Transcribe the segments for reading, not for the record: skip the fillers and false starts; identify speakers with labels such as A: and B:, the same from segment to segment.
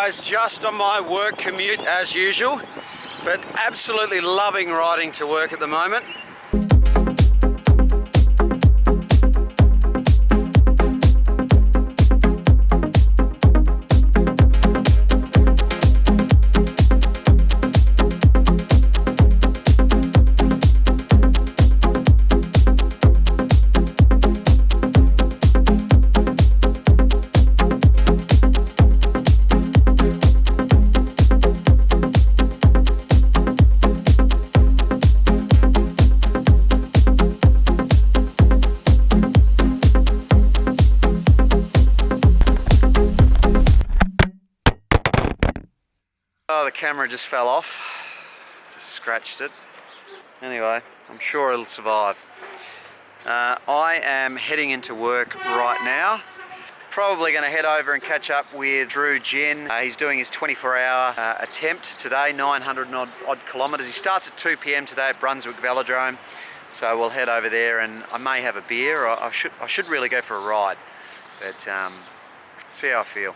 A: guys, just on my work commute as usual, but absolutely loving riding to work at the moment. Oh, the camera just fell off. Just scratched it. Anyway, I'm sure it'll survive. I am heading into work right now. Probably going to head over and catch up with Ginn. He's doing his 24-hour attempt today, 900 odd kilometres. He starts at 2 PM today at Brunswick Velodrome. So we'll head over there and I may have a beer. Or I should really go for a ride. But see how I feel.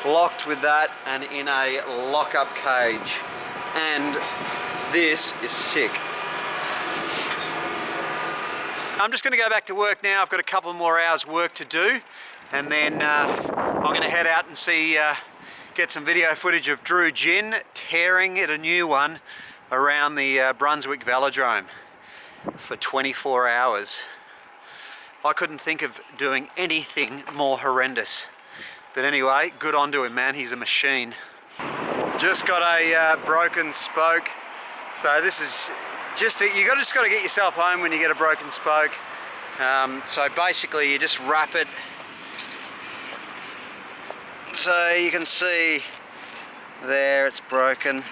A: Locked with that and in a lock-up cage, and this is sick. I'm just going to go back to work now. I've got a couple more hours work to do, and then I'm going to head out and see, get some video footage of Ginn tearing at a new one around the Brunswick Velodrome for 24 hours. I couldn't think of doing anything more horrendous. But anyway, good on to him, man. He's a machine. Just got a broken spoke. So this is just, you just got to get yourself home when you get a broken spoke. So basically you just wrap it. So you can see there it's broken.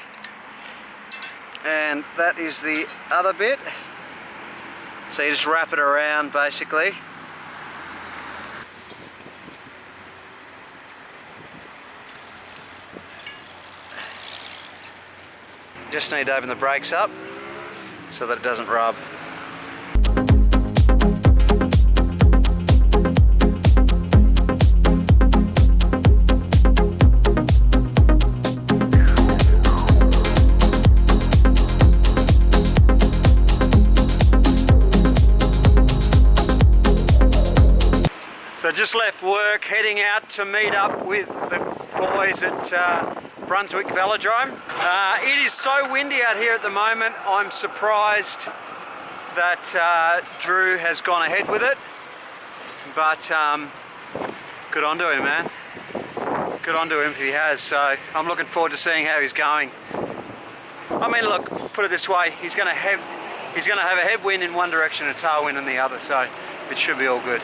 A: And that is the other bit. So you just wrap it around basically. Just need to open the brakes up so that it doesn't rub. So just left work, heading out to meet up with the boys at Brunswick Velodrome. It is so windy out here at the moment. I'm surprised that Drew has gone ahead with it, but good on to him, man. Good on to him if he has. So I'm looking forward to seeing how he's going. I mean, look, put it this way: he's going to have a headwind in one direction and a tailwind in the other. So it should be all good.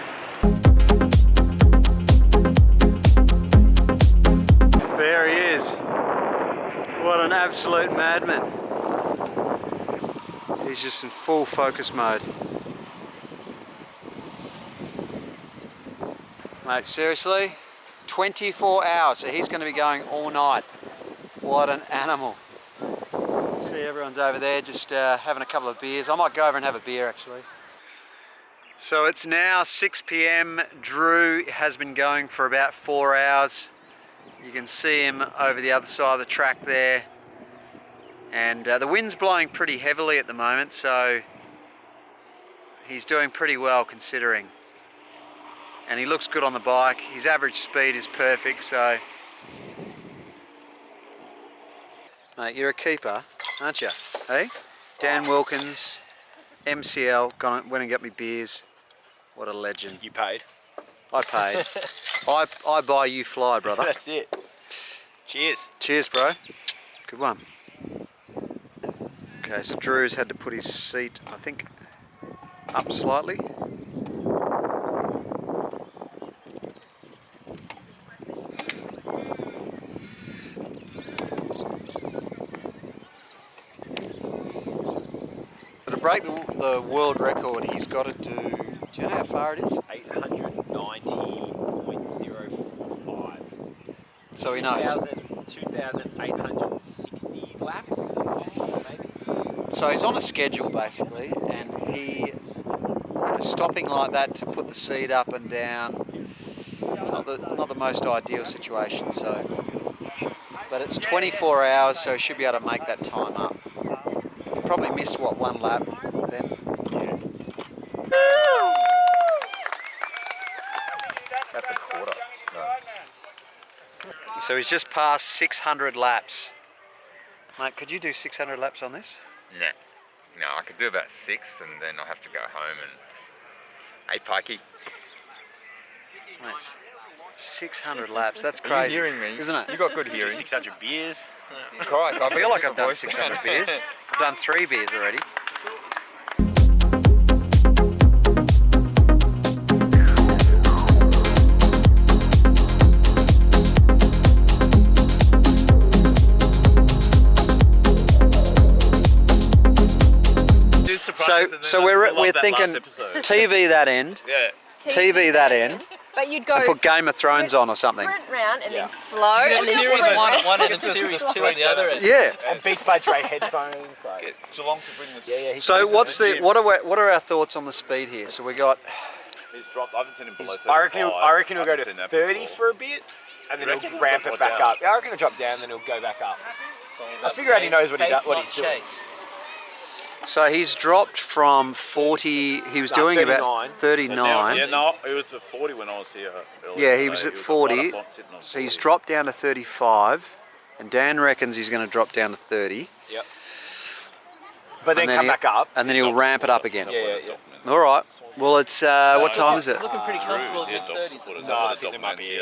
A: There he is. What an absolute madman. He's just in full focus mode. Mate, seriously? 24 hours, so he's going to be going all night. What an animal. See, everyone's over there just having a couple of beers. I might go over and have a beer actually. So it's now 6 PM. Drew has been going for about 4 hours. You can see him over the other side of the track there, and the wind's blowing pretty heavily at the moment, so he's doing pretty well considering, and he looks good on the bike. His average speed is perfect, so mate, you're a keeper, aren't you? Hey, Dan Wilkins, MCL, went and got me beers. What a legend.
B: You paid.
A: I paid. I buy, you fly, brother.
B: That's it. Cheers.
A: Cheers, bro. Good one. Okay, so Drew's had to put his seat, I think, up slightly. But to break the world record, he's got to do you know how far it is?
B: 890.045.
A: So he knows.
B: 2,860 laps, maybe.
A: So he's on a schedule basically, and he stopping like that to put the seat up and down. It's not the most ideal situation. So, but it's 24 hours, so he should be able to make that time up. He probably missed what, one lap then.
B: That's a quarter. No.
A: So he's just passed 600 laps. Mate, could you do 600 laps on this?
C: No. No, I could do about 6 and then I'll have to go home and... Hey, Pikey.
A: Mate, 600 laps, that's
C: Are
A: crazy.
C: you hearing me?
A: Isn't it?
C: You got good hearing.
B: 600 beers.
C: Christ,
A: I feel like I've done 600 beers. I've done 3 beers already. So we're thinking TV that end,
B: Yeah.
A: TV that end,
D: But you'd go
A: and put Game of Thrones on or something.
D: sprint round and then slow and then
B: Series
D: sprint
B: 1
D: round.
B: at one end and Series 2 at the other end.
A: Yeah.
E: On Beats by Dre headphones. Like,
B: Get Geelong to bring this.
E: yeah,
A: So what are our thoughts on the speed here? So we got,
B: He's dropped. I haven't seen him below 35.
E: I reckon he'll go to 30 for a bit, and then he'll ramp it back up. Yeah, I reckon he'll drop down, then he'll go back up. I figure out he knows what he's doing.
A: so he's dropped from 40. He was doing about 39.
F: Yeah, no, it was at 40 when I was here earlier.
A: Yeah, he was at 40. So he's dropped down to 35, and Dan reckons he's going to drop down to 30.
E: Yep. But then come back up.
A: And then he'll ramp it up again.
E: Yeah.
A: All right. Well, it's what time is it?
B: Looking pretty comfortable in
F: Dog
B: 30s.
F: supporters.
E: No, I think there might be.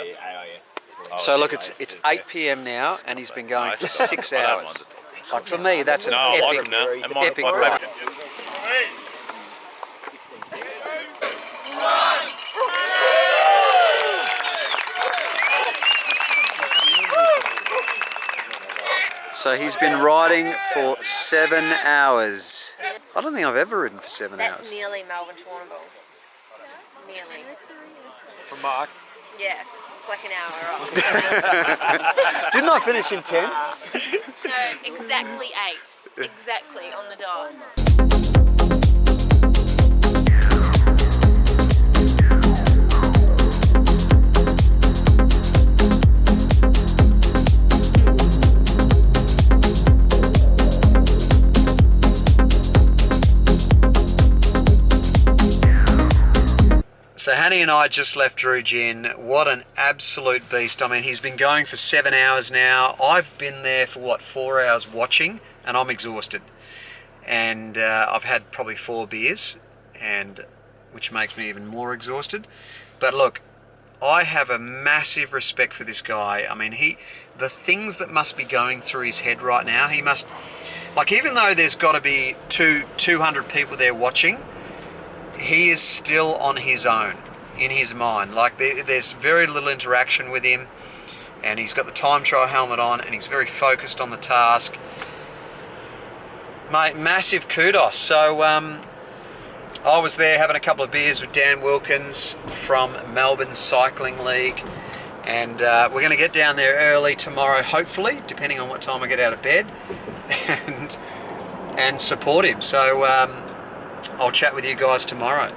A: So look, it's 8 p.m. now, and he's been going for 6 hours. Like for me, that's an epic ride. So he's been riding for 7 hours. I don't think I've ever ridden for 7
D: That's
A: hours.
D: nearly Melbourne Tournament. Nearly.
E: From Mark.
D: Yeah, it's like an hour off.
A: Didn't I finish in 10?
D: No, exactly 8. Exactly on the dot.
A: So Hanny and I just left Drew Ginn. What an absolute beast. I mean, he's been going for 7 hours now. I've been there for, what, 4 hours watching, and I'm exhausted. And I've had probably 4 beers, and which makes me even more exhausted. But look, I have a massive respect for this guy. I mean, the things that must be going through his head right now, he must, like, even though there's got to be 200 people there watching, he is still on his own, in his mind. Like, there's very little interaction with him, and he's got the time trial helmet on, and he's very focused on the task. Mate, massive kudos. So I was there having a couple of beers with Dan Wilkins from Melbourne Cycling League, and we're going to get down there early tomorrow, hopefully, depending on what time I get out of bed, and support him. So I'll chat with you guys tomorrow.